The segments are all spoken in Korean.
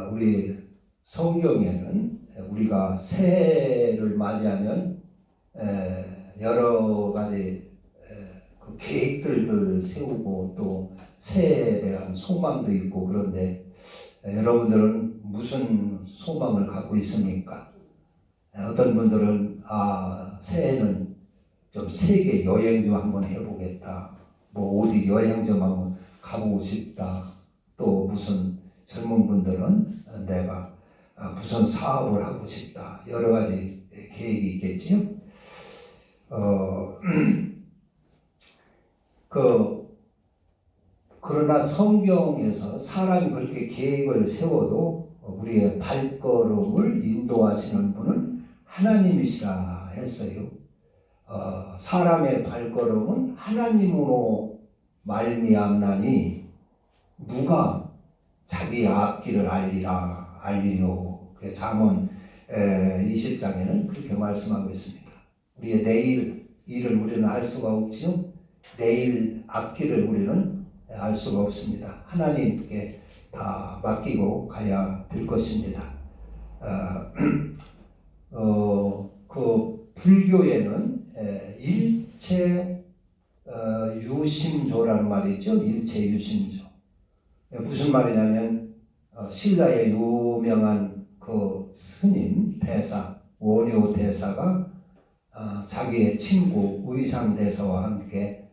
우리 성경에는 우리가 새해를 맞이하면 여러 가지 그 계획들을 세우고 또 새해에 대한 소망도 있고, 그런데 여러분들은 무슨 소망을 갖고 있습니까? 어떤 분들은 새해는 좀 세계 여행 좀 한번 해보겠다, 뭐 어디 여행 좀 한번 가보고 싶다, 또 무슨 젊은 분들은 내가 무슨 사업을 하고 싶다, 여러 가지 계획이 있겠지요. 그러나 성경에서 사람이 그렇게 계획을 세워도 우리의 발걸음을 인도하시는 분은 하나님이시라 했어요. 사람의 발걸음은 하나님으로 말미암나니 누가 자기 앞길을 알리요. 잠언 20장에는 그렇게 말씀하고 있습니다. 우리의 내일 일을 우리는 알 수가 없지요. 내일 앞길을 우리는 알 수가 없습니다. 하나님께 다 맡기고 가야 될 것입니다. 그 불교에는 일체 유심조라는 말이죠. 일체 유심조. 무슨 말이냐면 신라의 유명한 그 스님 대사, 원효 대사가 자기의 친구 의상 대사와 함께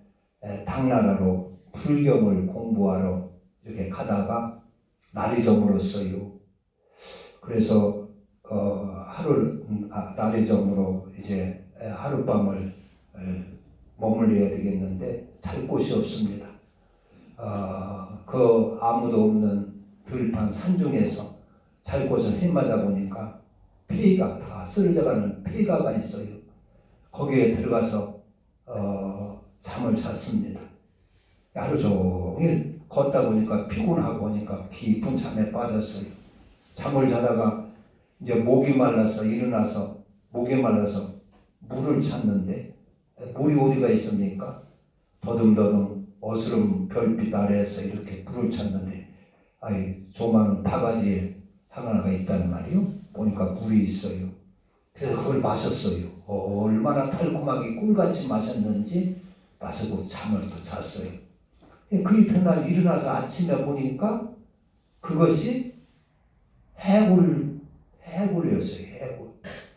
당나라로 불경을 공부하러 이렇게 가다가 날이 저물었어요. 그래서 날이 저물어 이제 하룻밤을 머물러야 되겠는데 잘 곳이 없습니다. 그 아무도 없는 들판 산중에서 잘 곳을 헤매다 보니까 폐가 다 쓰러져가는 폐가가 있어요. 거기에 들어가서 잠을 잤습니다. 하루 종일 걷다 보니까 피곤하고 보니까 깊은 잠에 빠졌어요. 잠을 자다가 이제 목이 말라서 일어나서 물을 찾는데 물이 어디가 있습니까? 더듬더듬 어스름 별빛 아래에서 이렇게 물을 찾는데 조그마한 바가지에 하나가 있단 말이요. 보니까 물이 있어요. 그래서 그걸 마셨어요. 얼마나 달콤하게 꿀같이 마셨는지 마시고 잠을 또 잤어요. 그 이튿날 일어나서 아침에 보니까 그것이 해골이었어요.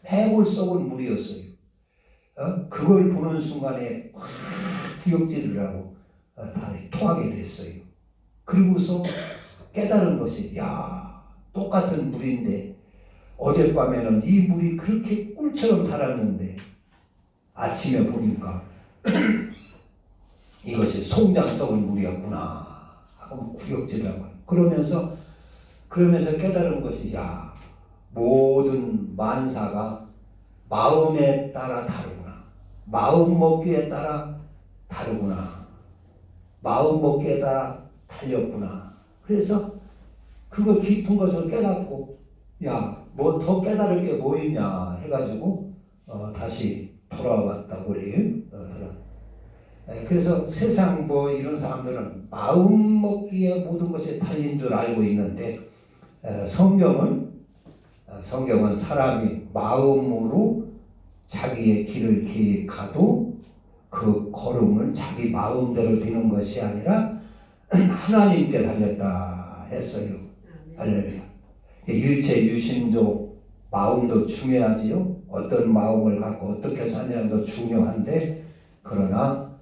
해골 썩은 물이었어요. 그걸 보는 순간에 확 구역질을 하고 다 토하게 됐어요. 그리고서 깨달은 것이 똑같은 물인데 어젯밤에는 이 물이 그렇게 꿀처럼 달았는데 아침에 보니까 이것이 송장 썩은 물이었구나 하고 구역질하고 그러면서 깨달은 것이 모든 만사가 마음에 따라 다르구나. 마음 먹기에 따라 다르구나. 마음 먹기에 따라 달렸구나. 그래서 그거 깊은 것을 깨닫고 뭐 더 깨달을 게 뭐 있냐 해가지고 다시 돌아왔다고 그래요. 그래서 세상 이런 사람들은 마음 먹기에 모든 것이 달린 줄 알고 있는데 성경은 사람이 마음으로 자기의 길을 계획하도 그 걸음을 자기 마음대로 되는 것이 아니라 하나님께 달렸다 했어요. 할렐루야. 일체 유심조 마음도 중요하지요. 어떤 마음을 갖고 어떻게 사냐도 중요한데 그러나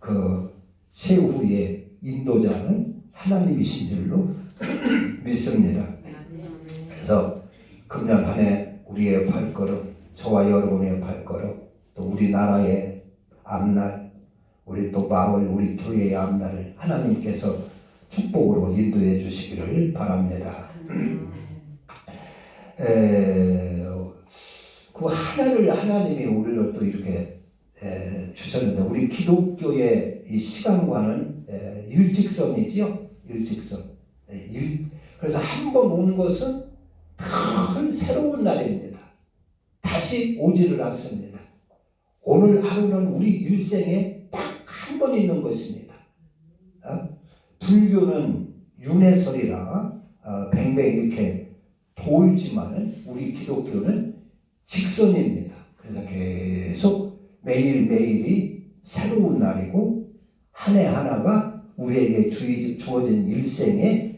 그 최후의 인도자는 하나님이신 줄로 믿습니다. 그래서 금년 한 해 우리의 발걸음, 저와 여러분의 발걸음, 또 우리나라의 앞날, 우리 또 마을, 우리 교회의 앞날을 하나님께서 축복으로 인도해 주시기를 바랍니다. 그 하나님이 우리를 또 이렇게 주셨는데 우리 기독교의 이 시간과는 일직선이지요. 일직선. 그래서 한 번 온 것은 큰 새로운 날입니다. 다시 오지를 않습니다. 오늘 하루는 우리 일생에 딱 한 번 있는 것입니다. 불교는 윤회설이라 뱅뱅 이렇게 돌지만은 우리 기독교는 직선입니다. 그래서 계속 매일매일이 새로운 날이고 한 해 하나가 우리에게 주어진 일생에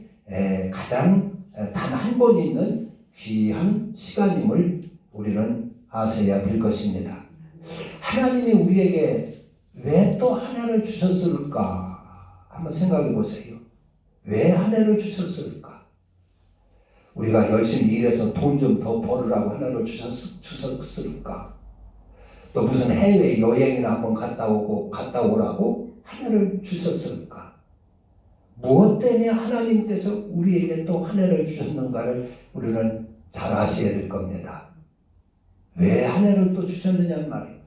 가장 단 한 번 있는 귀한 시간임을 우리는 아셔야 될 것입니다. 하나님이 우리에게 왜 또 한 해를 주셨을까? 한번 생각해 보세요. 왜 한 해를 주셨을까? 우리가 열심히 일해서 돈 좀 더 벌으라고 한 해를 주셨을까? 또 무슨 해외 여행이나 한번 갔다 오라고 한 해를 주셨을까? 무엇 때문에 하나님께서 우리에게 또 한 해를 주셨는가를 우리는 잘 아셔야 될 겁니다. 왜 한 해를 또 주셨느냐는 말이에요.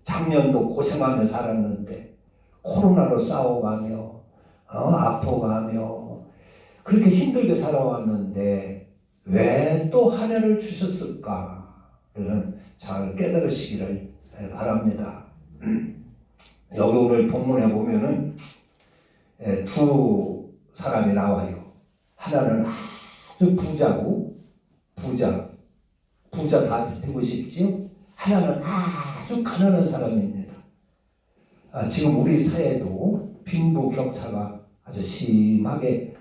작년도 고생하며 살았는데 코로나로 싸워가며 아파가며 그렇게 힘들게 살아왔는데 왜 또 한 해를 주셨을까를 잘 깨달으시기를 바랍니다. 여기 오늘 본문에 보면은 두 사람이 나와요. 하나는 아주 부자고 부자 다 되고 싶지요. 하나는 아주 가난한 사람입니다. 지금 우리 사회도 빈부격차가 아주 심하게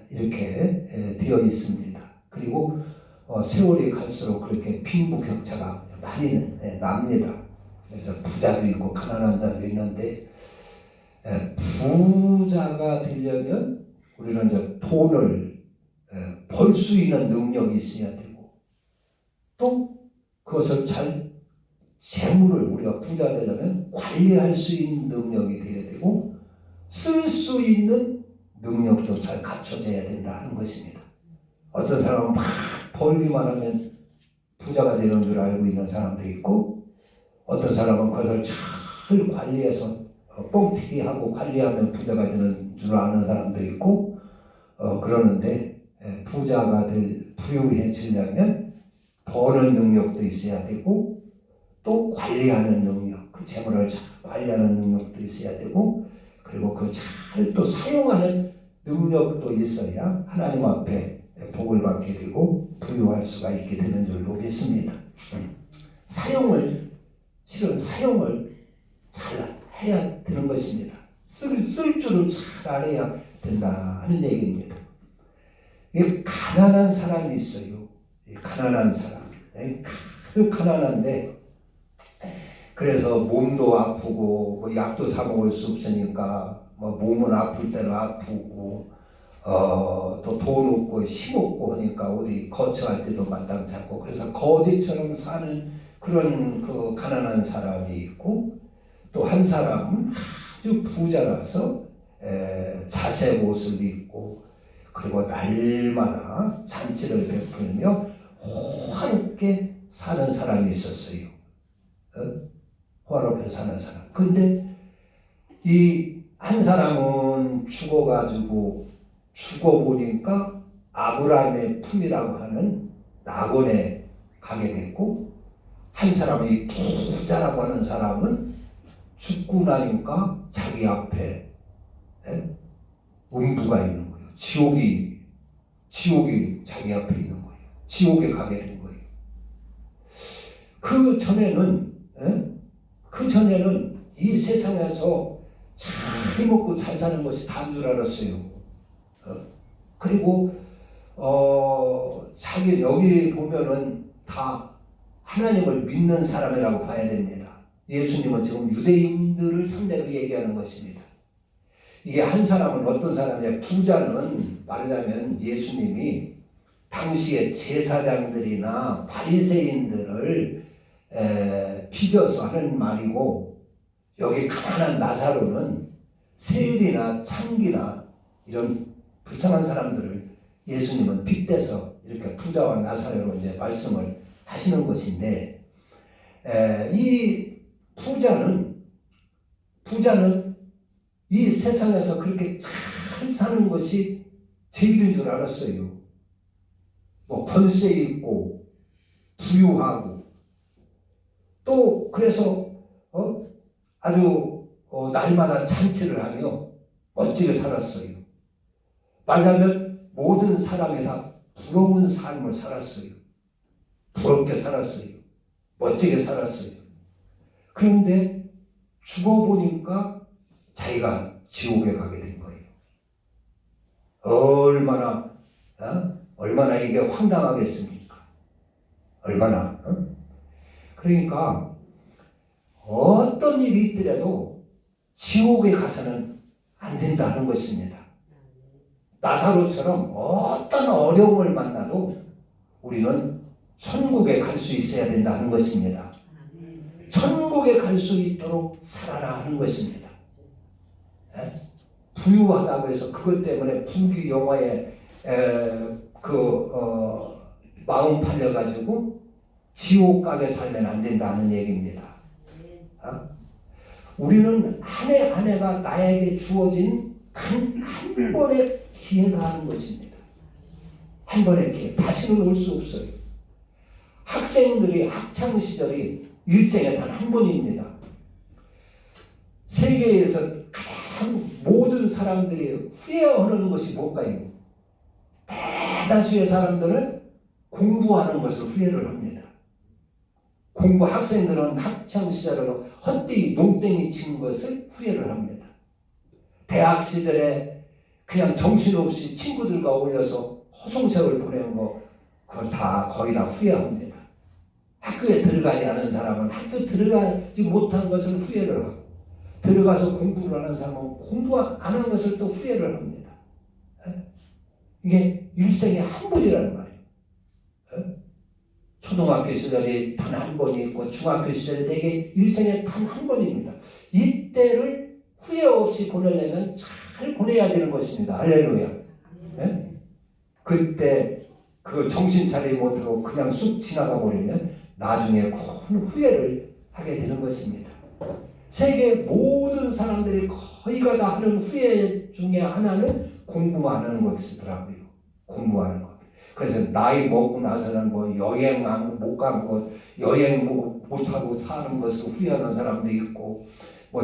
이렇게 되어 있습니다. 그리고 세월이 갈수록 그렇게 빈부격차가 많이 납니다. 그래서 부자도 있고 가난한 자도 있는데 부자가 되려면 우리는 이제 돈을 벌 수 있는 능력이 있어야 되고 또 그것을 재물을 우리가 부자 되려면 관리할 수 있는 능력이 되어야 되고 쓸 수 있는 능력도 잘 갖춰져야 된다 하는 것입니다. 어떤 사람은 막 벌기만 하면 부자가 되는 줄 알고 있는 사람도 있고 어떤 사람은 그것을 잘 관리해서 뻥튀기하고 관리하면 부자가 되는 줄 아는 사람도 있고 그러는데 부자가 부유해지려면 버는 능력도 있어야 되고 또 관리하는 능력, 그 재물을 잘 관리하는 능력도 있어야 되고 그리고 그 잘 또 사용하는 능력도 있어야 하나님 앞에 복을 받게 되고 부유할 수가 있게 되는 줄로 믿습니다. 실은 사용을 잘 해야 되는 것입니다. 쓸 줄을 잘 알아야 된다 하는 얘기입니다. 가난한 사람이 있어요. 가난한 사람. 아주 가난한데 그래서 몸도 아프고 뭐 약도 사 먹을 수 없으니까 뭐 몸은 아플 때는 아프고 또 돈 없고 힘 없고 하니까 어디 거처할 때도 마땅치 않고 그래서 거지처럼 사는 그런 그 가난한 사람이 있고 또 한 사람은 아주 부자라서 자색 옷을 입고 그리고 날마다 잔치를 베풀며 호화롭게 사는 사람이 있었어요. 호화롭게 사는 사람. 근데 이 한 사람은 죽어보니까 아브라함의 품이라고 하는 낙원에 가게 됐고 한 사람은 이 부자라고 하는 사람은 죽고 나니까 자기 앞에 음부가 있는 거예요. 지옥이 자기 앞에 있는 거예요. 지옥에 가게 된 거예요. 그 전에는 이 세상에서 잘 먹고 잘 사는 것이 다인 줄 알았어요. 그리고 자기 여기 보면은 다 하나님을 믿는 사람이라고 봐야 됩니다. 예수님은 지금 유대인들을 상대로 얘기하는 것입니다. 이게 한 사람은 어떤 사람이냐? 부자는 말하자면 예수님이 당시에 제사장들이나 바리새인들을 비교해서 하는 말이고 여기 가난한 나사로는 세일이나 창기나 이런 불쌍한 사람들을 예수님은 빗대서 이렇게 부자와 나사로로 이제 말씀을 하시는 것인데 이 부자는 이 세상에서 그렇게 잘 사는 것이 제일인 줄 알았어요. 뭐 권세 있고 부유하고 또 그래서 아주 날마다 잔치를 하며 멋지게 살았어요. 말하자면 모든 사람이 다 부러운 삶을 살았어요. 부럽게 살았어요. 멋지게 살았어요. 그런데 죽어보니까 자기가 지옥에 가게 된 거예요. 얼마나 이게 황당하겠습니까? 얼마나. 그러니까 어떤 일이 있더라도 지옥에 가서는 안 된다는 것입니다. 나사로처럼 어떤 어려움을 만나도 우리는 천국에 갈 수 있어야 된다는 것입니다. 천국에 갈 수 있도록 살아라 하는 것입니다. 부유하다고 해서 그것 때문에 부귀영화에 마음 팔려가지고 지옥 가게 살면 안 된다는 얘기입니다. 우리는 한 해 한 해가 나에게 주어진 한 번의 기회가 하는 것입니다. 한 번의 기회. 다시는 올 수 없어요. 학생들이 학창 시절이 일생에 단 한 번입니다. 세계에서 가장 모든 사람들이 후회하는 것이 뭘까요? 대다수의 사람들은 공부하는 것을 후회를 합니다. 학생들은 학창 시절로 헛되이 농땡이 친 것을 후회를 합니다. 대학 시절에 그냥 정신없이 친구들과 어울려서 허송세월 보낸 거 그걸 거의 다 후회합니다. 학교에 들어가지 않은 사람은 학교 들어가지 못한 것을 후회를 하고 들어가서 공부를 하는 사람은 공부 안 한 것을 또 후회를 합니다. 이게 일생에 한 번이라는 말이에요. 초등학교 시절에 단 한 번이 있고 중학교 시절에 되게 일생에 단 한 번입니다. 이때를 후회 없이 보내려면 잘 보내야 되는 것입니다. 할렐루야. 그때 그 정신 차리지 못하고 그냥 쑥 지나가 버리면 나중에 큰 후회를 하게 되는 것입니다. 세계 모든 사람들이 거의가 다 하는 후회 중에 하나는 공부하는 것이더라고요. 공부하는 것. 그래서 나이 먹고 나서는 여행 못 가고 여행 못하고 사는 것을 후회하는 사람도 있고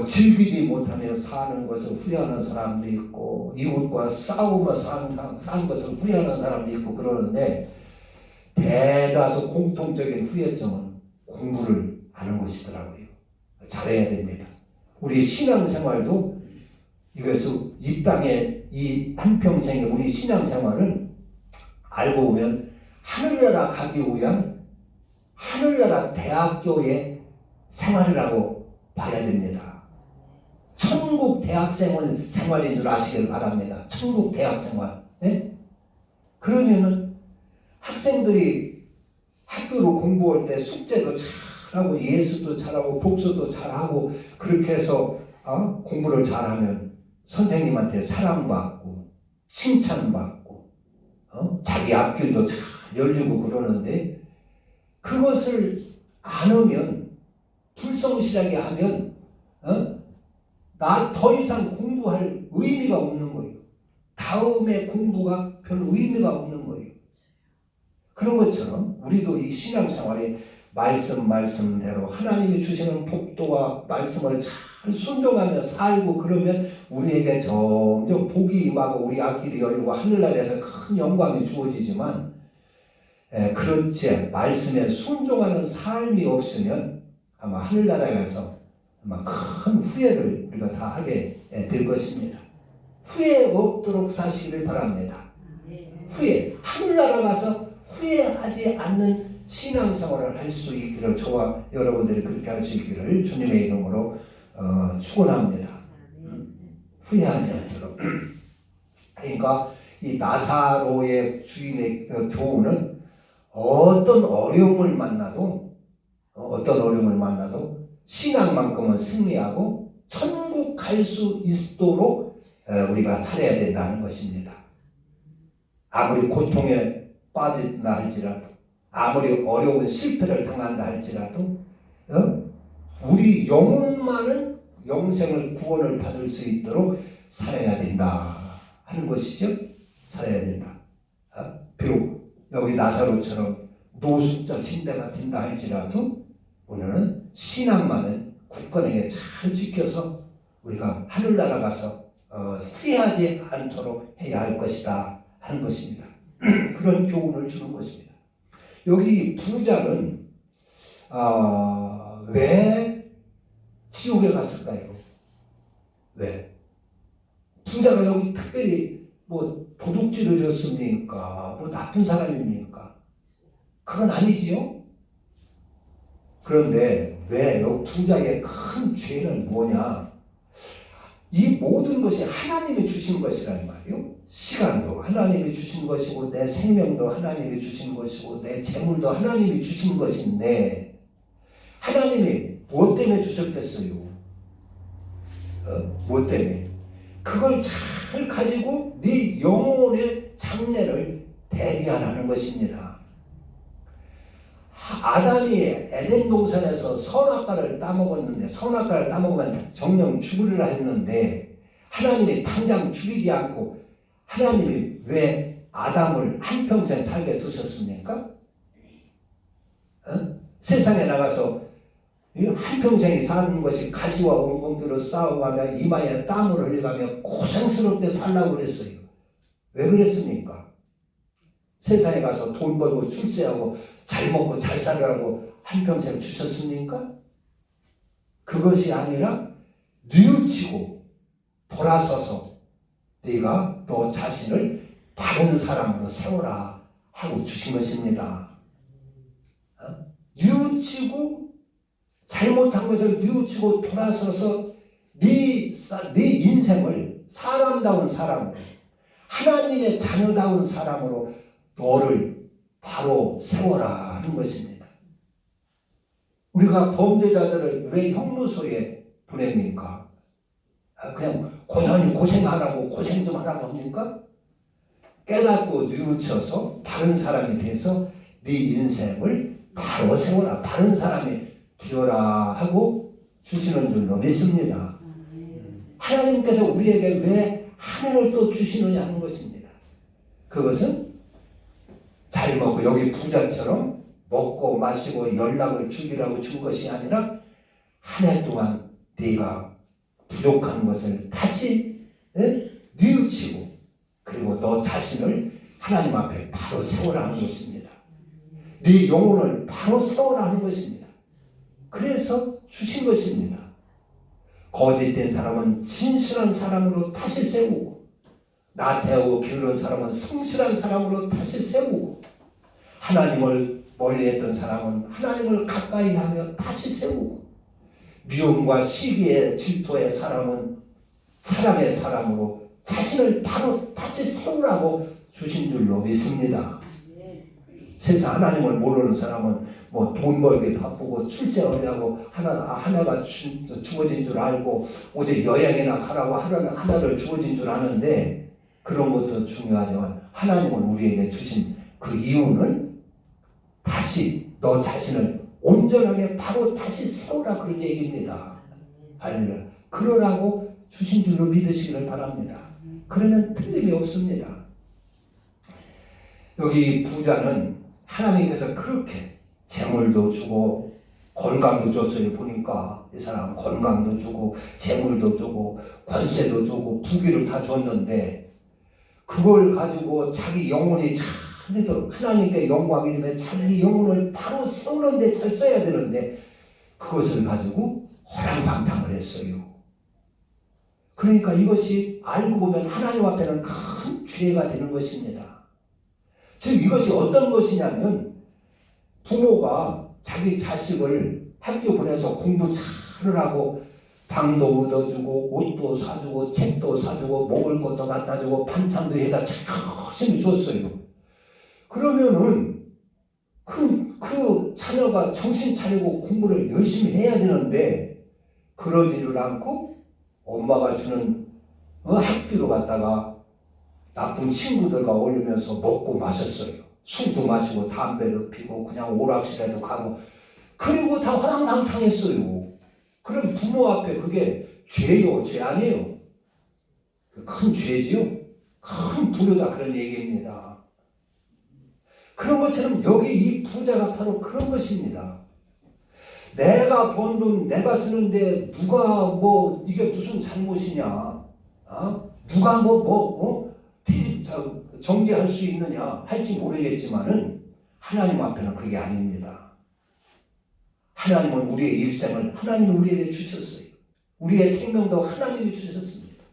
즐기지 못하며 사는 것을 후회하는 사람도 있고 이웃과 싸우며 사는 것을 후회하는 사람도 있고 그러는데 대다수 공통적인 후회점은 공부를 하는 것이더라고요. 잘해야 됩니다. 우리 신앙생활도 이것을 이 땅에 이 한평생에 우리 신앙생활은 알고 보면 하늘나라 가기 위한 하늘나라 대학교의 생활이라고 봐야 됩니다. 천국 대학생은 생활인 줄 아시길 바랍니다. 천국 대학생활. 네? 그러면은 학생들이 학교로 공부할 때 숙제도 잘하고 예수도 잘하고 복수도 잘하고 그렇게 해서 공부를 잘하면 선생님한테 사랑받고 칭찬받고 자기 앞길도 잘 열리고 그러는데 그것을 안 하면 불성실하게 하면 나 더 이상 공부할 의미가 없는 거예요. 다음에 공부가 별 의미가 없는 거예요. 그런 것처럼 우리도 이 신앙생활에 말씀대로 하나님이 주시는 복도와 말씀을 잘 순종하며 살고 그러면 우리에게 점점 복이 임하고 우리 앞길이 열리고 하늘나라에서 큰 영광이 주어지지만 그렇지 말씀에 순종하는 삶이 없으면 아마 하늘나라에서 아마 큰 후회를 우리가 다 하게 될 것입니다. 후회 없도록 사시기를 바랍니다. 후회, 하늘나라 가서 후회하지 않는 신앙생활을 할 수 있기를 저와 여러분들이 그렇게 할 수 있기를 주님의 이름으로 축원합니다. 후회하지 않도록. 그러니까 이 나사로의 주인의 교훈은 어떤 어려움을 만나도 신앙만큼은 승리하고 천국 갈 수 있도록 우리가 살아야 된다는 것입니다. 아무리 고통에 빠진다 할지라도 아무리 어려운 실패를 당한다 할지라도 우리 영혼만은 영생을 구원을 받을 수 있도록 살아야 된다 하는 것이죠. 살아야 된다. 비록 여기 나사로처럼 노숙자 신대가 된다 할지라도 우리는 신앙만은 굳건하게 잘 지켜서 우리가 하늘나라 가서 후회하지 않도록 해야 할 것이다 하는 것입니다. 그런 교훈을 주는 것입니다. 여기 부자는 왜 지옥에 갔을까요? 왜? 부자가 여기 특별히 뭐 도둑질을 했습니까? 뭐 나쁜 사람입니까? 그건 아니지요. 그런데 왜 여기 부자의 큰 죄는 뭐냐? 이 모든 것이 하나님이 주신 것이라는 말이요. 시간도 하나님이 주신 것이고 내 생명도 하나님이 주신 것이고 내 재물도 하나님이 주신 것인데 하나님이 무엇 때문에 주셨겠어요? 무엇 때문에? 그걸 잘 가지고 네 영혼의 장래를 대비하라는 것입니다. 아담이 에덴 동산에서 선악과를 따먹었는데 선악과를 따먹으면 정령 죽으리라 했는데 하나님이 당장 죽이지 않고 하나님이 왜 아담을 한평생 살게 두셨습니까? 세상에 나가서 한평생이 사는 것이 가시와 엉겅퀴로 싸워가며 이마에 땀을 흘려가며 고생스럽게 살라고 그랬어요. 왜 그랬습니까? 세상에 가서 돈 벌고 출세하고 잘 먹고 잘 살으라고 한평생 주셨습니까? 그것이 아니라 뉘우치고 돌아서서 네가 너 자신을 바른 사람으로 세워라 하고 주신 것입니다. 뉘우치고 잘못한 것을 뉘우치고 돌아서서 네 인생을 사람다운 사람으로 하나님의 자녀다운 사람으로 너를 바로 세워라 하는 것입니다. 우리가 범죄자들을 왜 형무소에 보냅니까? 그냥 고연히 고생하라고 고생 좀 하라고 합니까? 깨닫고 뉘우쳐서 바른 사람이 돼서 네 인생을 바로 세워라, 바른 사람이 되어라 하고 주시는 줄로 믿습니다. 하나님께서 우리에게 왜 한 해를 또 주시느냐 하는 것입니다. 그것은 잘 먹고 여기 부자처럼 먹고 마시고 연락을 주기라고 준 것이 아니라 한 해 동안 네가 부족한 것을 다시 뉘우치고 그리고 너 자신을 하나님 앞에 바로 세우라는 것입니다. 네 영혼을 바로 세우라는 것입니다. 그래서 주신 것입니다. 거짓된 사람은 진실한 사람으로 다시 세우고 나태하고 게으른 사람은 성실한 사람으로 다시 세우고 하나님을 멀리했던 사람은 하나님을 가까이 하며 다시 세우고 미움과 시기의 질투의 사람은 사람의 사람으로 자신을 바로 다시 세우라고 주신 줄로 믿습니다. 세상 하나님을 모르는 사람은 뭐 돈 벌기 바쁘고 출세하려고 하나가 주어진 줄 알고 어디 여행이나 가라고 하나를 주어진 줄 아는데 그런 것도 중요하지만 하나님은 우리에게 주신 그 이유는 다시 너 자신을 온전하게 바로 다시 세우라 그런 얘기입니다. 할렐루야. 그러라고 주신 줄로 믿으시기를 바랍니다. 그러면 틀림이 없습니다. 여기 부자는 하나님께서 그렇게 재물도 주고 건강도 줬어요. 보니까 이 사람 건강도 주고 재물도 주고 권세도 주고 부귀를 다 줬는데 그걸 가지고 자기 영혼이 잘 되도록 하나님께 영광이 되면 자기 영혼을 바로 세우는데 잘 써야 되는데 그것을 가지고 허랑방탕을 했어요. 그러니까 이것이 알고 보면 하나님 앞에는 큰 죄가 되는 것입니다. 즉 이것이 어떤 것이냐면 부모가 자기 자식을 학교 보내서 공부 잘하라고 방도 얻어주고 옷도 사주고 책도 사주고 먹을 것도 갖다 주고 반찬도 해다 열심히 줬어요. 그러면은 그 자녀가 정신 차리고 공부를 열심히 해야 되는데 그러지를 않고 엄마가 주는 학비로 갖다가 나쁜 친구들과 어울리면서 먹고 마셨어요. 술도 마시고 담배도 피고 그냥 오락실에도 가고 그리고 다 허랑방탕했어요. 그럼 부모 앞에 그게 죄요? 죄 아니에요? 큰 죄지요? 큰 불효다 그런 얘기입니다. 그런 것처럼 여기 이 부자가 바로 그런 것입니다. 내가 번 돈 내가 쓰는데 누가 이게 무슨 잘못이냐? 누가 정죄할 수 있느냐 할지 모르겠지만은 하나님 앞에는 그게 아닙니다. 하나님은 우리의 일생을 하나님이 우리에게 주셨어요. 우리의 생명도 하나님이 주셨습니다.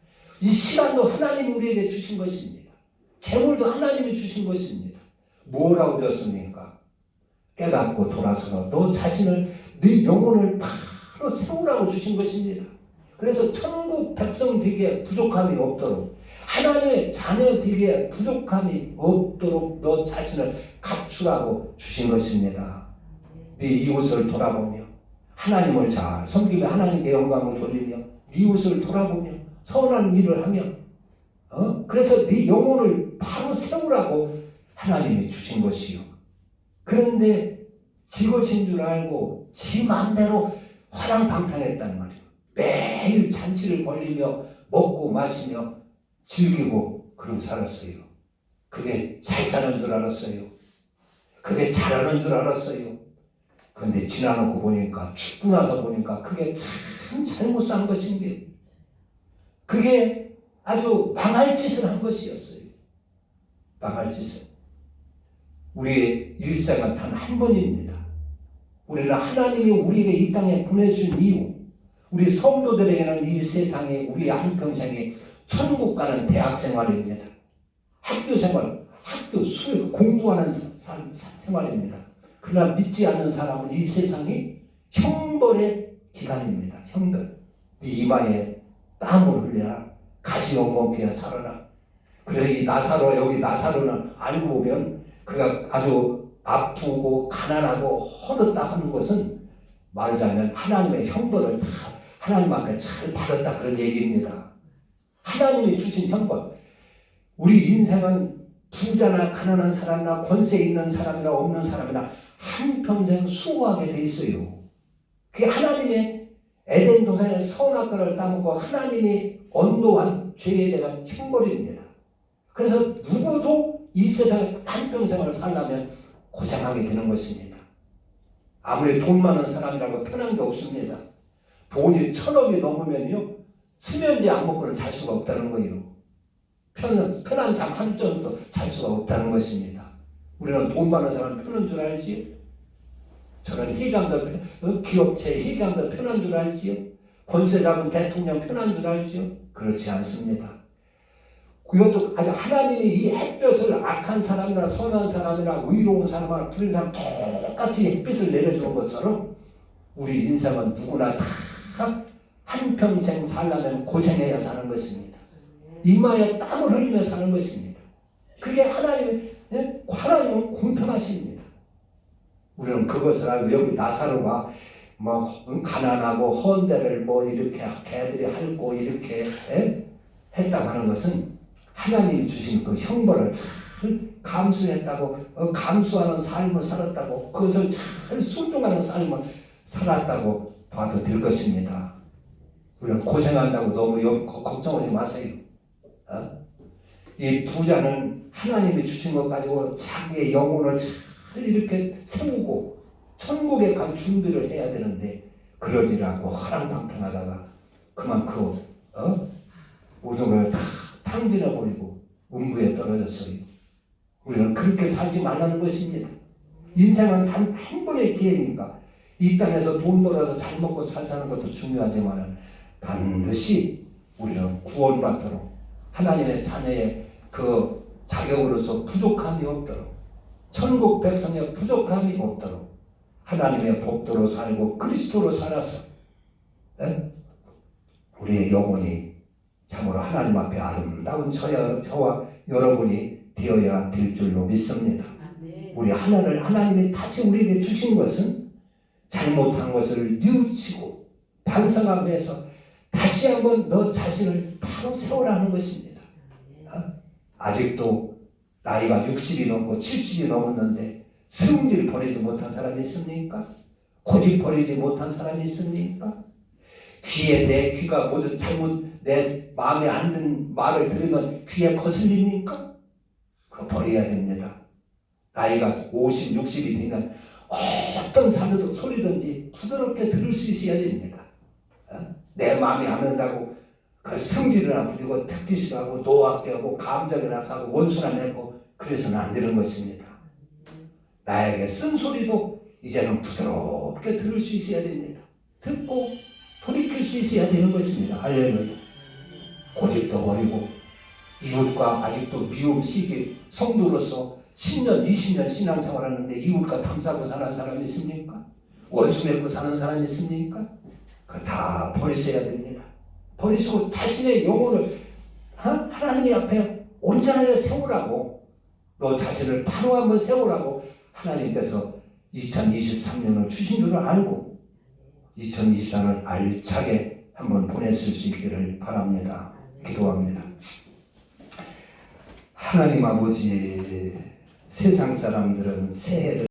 이 시간도 하나님이 우리에게 주신 것입니다. 재물도 하나님이 주신 것입니다. 뭐라고 줬습니까? 깨닫고 돌아서서 너 자신을 네 영혼을 바로 세우라고 주신 것입니다. 그래서 천국 백성 되기에 부족함이 없도록 하나님의 자녀 되기에 부족함이 없도록 너 자신을 갖추라고 주신 것입니다. 네 이웃을 돌아보며 하나님을 잘 섬기며 하나님께 영광을 돌리며 네 이웃을 돌아보며 선한 일을 하며 그래서 네 영혼을 바로 세우라고 하나님이 주신 것이요. 그런데 지 것인 줄 알고 지 맘대로 화랑방탕했단 말이에요. 매일 잔치를 벌리며 먹고 마시며 즐기고 그러고 살았어요. 그게 잘 사는 줄 알았어요. 그게 잘하는 줄 알았어요. 그런데 지나놓고 보니까 죽고 나서 보니까 그게 참 잘못 산 것인 게 그게 아주 망할 짓을 한 것이었어요. 망할 짓을. 우리의 일생은 단 한 번입니다. 우리는 하나님이 우리에게 이 땅에 보내준 이유 우리 성도들에게는 이 세상에 우리의 한평생이 천국 가는 대학 생활입니다. 학교 생활, 학교 수업 공부하는 생활입니다. 그러나 믿지 않는 사람은 이 세상이 형벌의 기간입니다. 형벌. 네 이마에 땀을 흘려라. 가시 엉겅퀴에 살아라. 그래서 이 나사로 여기 나사로는 알고 보면 그가 아주 아프고 가난하고 허덕다 하는 것은 말하자면 하나님의 형벌을 다 하나님 앞에 잘 받았다 그런 얘기입니다. 하나님이 주신 형벌. 우리 인생은 부자나 가난한 사람이나 권세 있는 사람이나 없는 사람이나 한평생 수고하게 돼 있어요. 그게 하나님의 에덴 동산의 선악과를 따먹고 하나님이 언도한 죄에 대한 형벌입니다. 그래서 누구도 이 세상에 한평생을 살려면 고생하게 되는 것입니다. 아무리 돈 많은 사람이라고 편한 게 없습니다. 돈이 1,000억이 넘으면요 수면제 안 먹고는 잘 수가 없다는 거예요. 편한 잠 한 점도 잘 수가 없다는 것입니다. 우리는 돈 많은 사람 편한 줄 알지요? 저는 회장들, 기업체 회장들 편한 줄 알지요? 권세 잡은 대통령 편한 줄 알지요? 그렇지 않습니다. 그것도 아주 하나님이 이 햇볕을 악한 사람이나 선한 사람이나 의로운 사람이나 불의한 사람 똑같이 햇빛을 내려주는 것처럼 우리 인생은 누구나 다 한평생 살려면 고생해야 사는 것입니다. 이마에 땀을 흘리며 사는 것입니다. 그게 하나님은 공평하십니다. 우리는 그것을 알고 여기 나사로가 가난하고 헌데를 이렇게 개들이 핥고 이렇게 했다고 하는 것은 하나님이 주신 그 형벌을 잘 감수했다고 감수하는 삶을 살았다고 그것을 잘 순종하는 삶을 살았다고 봐도 될 것입니다. 우리는 고생한다고 너무 걱정하지 마세요. 이 부자는 하나님이 주신 것 가지고 자기의 영혼을 잘 이렇게 세우고 천국에 갈 준비를 해야 되는데 그러지 않고 허랑방탕하다가 그만 모든 걸 다 탕진해버리고 음부에 떨어졌어요. 우리는 그렇게 살지 말라는 것입니다. 인생은 단 한 번의 기회니까 이 땅에서 돈 벌어서 잘 먹고 살 사는 것도 중요하지만 반드시 우리는 구원받도록 하나님의 자녀의 그 자격으로서 부족함이 없도록 천국 백성의 부족함이 없도록 하나님의 복도로 살고 그리스도로 살아서 우리의 영혼이 참으로 하나님 앞에 아름다운 저와 여러분이 되어야 될 줄로 믿습니다. 우리 하나님이 다시 우리에게 주신 것은 잘못한 것을 뉘우치고 반성하면서 다시 한번 너 자신을 바로 세우라는 것입니다. 아직도 나이가 60이 넘고 70이 넘었는데 성질 버리지 못한 사람이 있습니까? 고집 버리지 못한 사람이 있습니까? 귀에 내 귀가 모두 잘못 내 마음에 안 든 말을 들으면 귀에 거슬립니까? 그거 버려야 됩니다. 나이가 50, 60이 되면 어떤 소리든지 부드럽게 들을 수 있어야 됩니다. 내 마음에 안 든다고 그 성질이나 부리고 특기시하고 노악되고 감정이나 사고 원수나 내고 그래서는 안 되는 것입니다. 나에게 쓴소리도 이제는 부드럽게 들을 수 있어야 됩니다. 듣고 돌이킬 수 있어야 되는 것입니다. 할렐루야. 고집도 버리고 이웃과 아직도 미움 시기 성도로서 10년 20년 신앙생활 하는데 이웃과 탐사고 사는 사람이 있습니까? 원수 맺고 사는 사람이 있습니까? 그거 다 버리셔야 됩니다. 버리시고 자신의 영혼을 하나님 앞에 온전하게 세우라고, 너 자신을 바로 한번 세우라고 하나님께서 2023년을 주신 줄을 알고 2024년을 알차게 한번 보냈을 수 있기를 바랍니다. 기도합니다. 하나님 아버지, 세상 사람들은 새해를